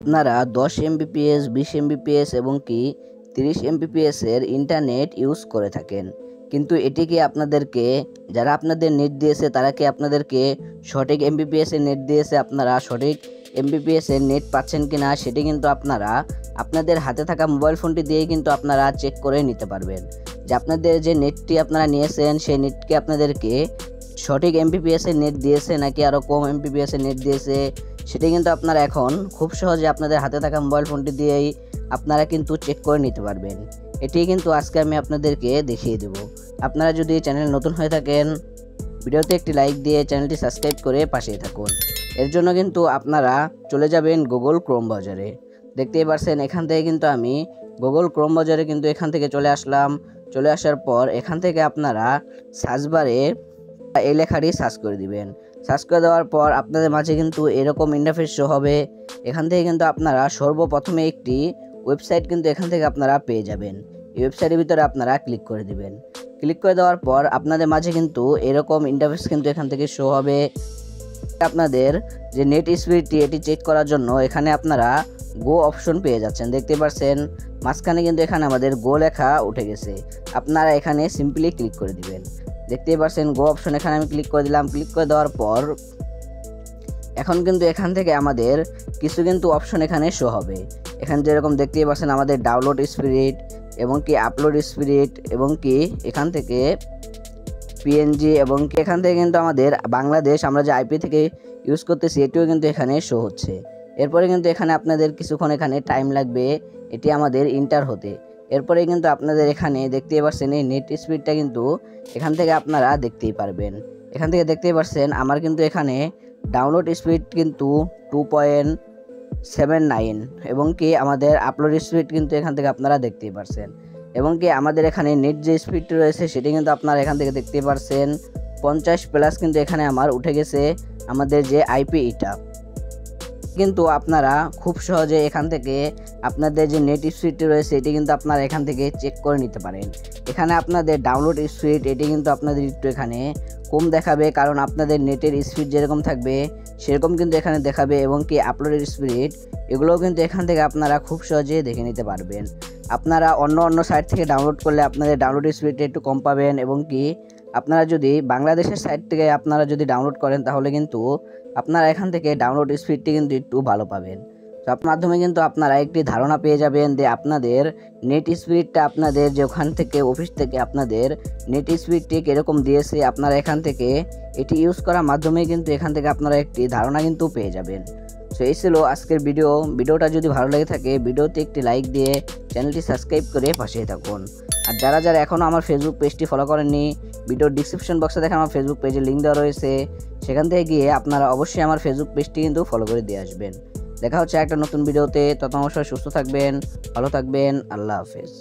আপনারা 10 Mbps 20 Mbps এবং কি 30 এমবিপিএস এর ইন্টারনেট ইউজ করে থাকেন, কিন্তু এটি কি আপনাদেরকে যারা আপনাদের নেট দিয়েছে তারা কি আপনাদেরকে সঠিক এমবিপিএস এর নেট দিয়েছে, আপনারা সঠিক এমবিপিএস এর নেট পাচ্ছেন কিনা সেটি কিন্তু আপনারা আপনাদের হাতে থাকা মোবাইল ফোনটি দিয়ে কিন্তু আপনারা চেক করে নিতে পারবেন যে আপনাদের যে নেটটি আপনারা নিয়েছেন সেই নেটকে আপনাদেরকে সঠিক এমবিপিএস এর নেট দিয়েছে নাকি আরও কম এমবিপিএস এর নেট দিয়েছে। সেটি কিন্তু আপনারা এখন খুব সহজে আপনাদের হাতে থাকা মোবাইল ফোনটি দিয়েই আপনারা কিন্তু চেক করে নিতে পারবেন। এটি কিন্তু আজকে আমি আপনাদেরকে দেখিয়ে দেব। আপনারা যদি চ্যানেল নতুন হয়ে থাকেন ভিডিওতে একটি লাইক দিয়ে চ্যানেলটি সাবস্ক্রাইব করে পাশেই থাকুন। এর জন্য কিন্তু আপনারা চলে যাবেন গুগল ক্রোম ব্রাউজারে। দেখতেই পাচ্ছেন এখান থেকে কিন্তু আমি গুগল ক্রোম ব্রাউজারে কিন্তু এখান থেকে চলে আসলাম। চলে আসার পর এখান থেকে আপনারা সার্চ বারে এই লেখাটি সার্চ করে দিবেন। সার্চ করে দেওয়ার পর আপনাদের মাঝে কিন্তু এরকম ইন্টারফেস শো হবে। এখান থেকে কিন্তু আপনারা সর্বপ্রথমে একটি ওয়েবসাইট কিন্তু এখান থেকে আপনারা পেয়ে যাবেন। এই ওয়েবসাইটের ভিতরে আপনারা ক্লিক করে দিবেন। ক্লিক করে দেওয়ার পর আপনাদের মাঝে কিন্তু এরকম ইন্টারফেস কিন্তু এখান থেকে শো হবে। আপনাদের যে নেট স্পিডটি এটি চেক করার জন্য এখানে আপনারা গো অপশন পেয়ে যাচ্ছেন। দেখতে পাচ্ছেন মাঝখানে কিন্তু এখানে আমাদের গো লেখা উঠে গেছে। আপনারা এখানে সিম্পলি ক্লিক করে দিবেন। দেখতেই পাচ্ছেন গো অপশন, এখানে আমি ক্লিক করে দিলাম। ক্লিক করে দেওয়ার পর এখন কিন্তু এখান থেকে আমাদের কিছু কিন্তু অপশন এখানে শো হবে। এখানে যেরকম দেখতেই পাচ্ছেন আমাদের ডাউনলোড স্পিড এবং কি আপলোড স্পিড এবং কি এখান থেকে পিএনজি এবং কি এখান থেকে কিন্তু আমাদের বাংলাদেশ আমরা যে আইপি থেকে ইউজ করতেছি এটিও কিন্তু এখানে শো হচ্ছে। এরপরে কিন্তু এখানে আপনাদের কিছুক্ষণ এখানে টাইম লাগবে এটি আমাদের ইন্টার হতে। এরপরে কিন্তু আপনাদের এখানে দেখতেই পাচ্ছেন এই নেট স্পিডটা কিন্তু এখান থেকে আপনারা দেখতেই পারবেন। এখান থেকে দেখতেই পাচ্ছেন আমার কিন্তু এখানে ডাউনলোড স্পিড কিন্তু 2.79 এবং কি আমাদের আপলোড স্পিড কিন্তু এখান থেকে আপনারা দেখতেই পারছেন এবং কি আমাদের এখানে নেট যে স্পিডটি রয়েছে সেটি কিন্তু আপনারা এখান থেকে দেখতেই পারছেন 50+ কিন্তু এখানে আমার উঠে গেছে আমাদের যে আইপি এটা। কিন্তু আপনারা খুব সহজে এখান থেকে আপনাদের যে নেট স্পিডটি রয়েছে এটি কিন্তু আপনারা এখান থেকে চেক করে নিতে পারেন। এখানে আপনাদের ডাউনলোড স্পিড এটি কিন্তু আপনাদের একটু এখানে কম দেখাবে, কারণ আপনাদের নেটের স্পিড যেরকম থাকবে সেরকম কিন্তু এখানে দেখাবে এবং কি আপলোডের স্পিড এগুলোও কিন্তু এখান থেকে আপনারা খুব সহজে দেখে নিতে পারবেন। আপনারা অন্য সাইট থেকে ডাউনলোড করলে আপনাদের ডাউনলোড স্পিডটা একটু কম পাবেন এবং কি আপনারা যদি বাংলাদেশের সাইট থেকে আপনারা যদি ডাউনলোড করেন তাহলে কিন্তু আপনারা এখান থেকে ডাউনলোড স্পিডটি কিন্তু একটু ভালো পাবেন। তো আপনার মাধ্যমে কিন্তু আপনারা একটি ধারণা পেয়ে যাবেন যে আপনাদের নেট স্পিডটা আপনাদের যে ওখান থেকে অফিস থেকে আপনাদের নেট স্পিডটি কীরকম দিয়েছে আপনারা এখান থেকে এটি ইউজ করার মাধ্যমে কিন্তু এখান থেকে আপনারা একটি ধারণা কিন্তু পেয়ে যাবেন। সো এই ছিল আজকের ভিডিওটা যদি ভালো লেগে থাকে ভিডিওতে একটি লাইক দিয়ে চ্যানেলটি সাবস্ক্রাইব করে পাশেই থাকুন। আর যারা এখনও আমার ফেসবুক পেজটি ফলো করেননি ভিডিওর ডিসক্রিপশন বক্সে দেখেন আমার ফেসবুক পেজের লিঙ্ক দেওয়া রয়েছে, সেখান থেকে গিয়ে আপনারা অবশ্যই আমার ফেসবুক পেজটি কিন্তু ফলো করে দিয়ে আসবেন। দেখা হচ্ছে একটা নতুন ভিডিওতে, ততক্ষণ অবশ্যই সুস্থ থাকবেন, ভালো থাকবেন, আল্লাহ হাফেজ।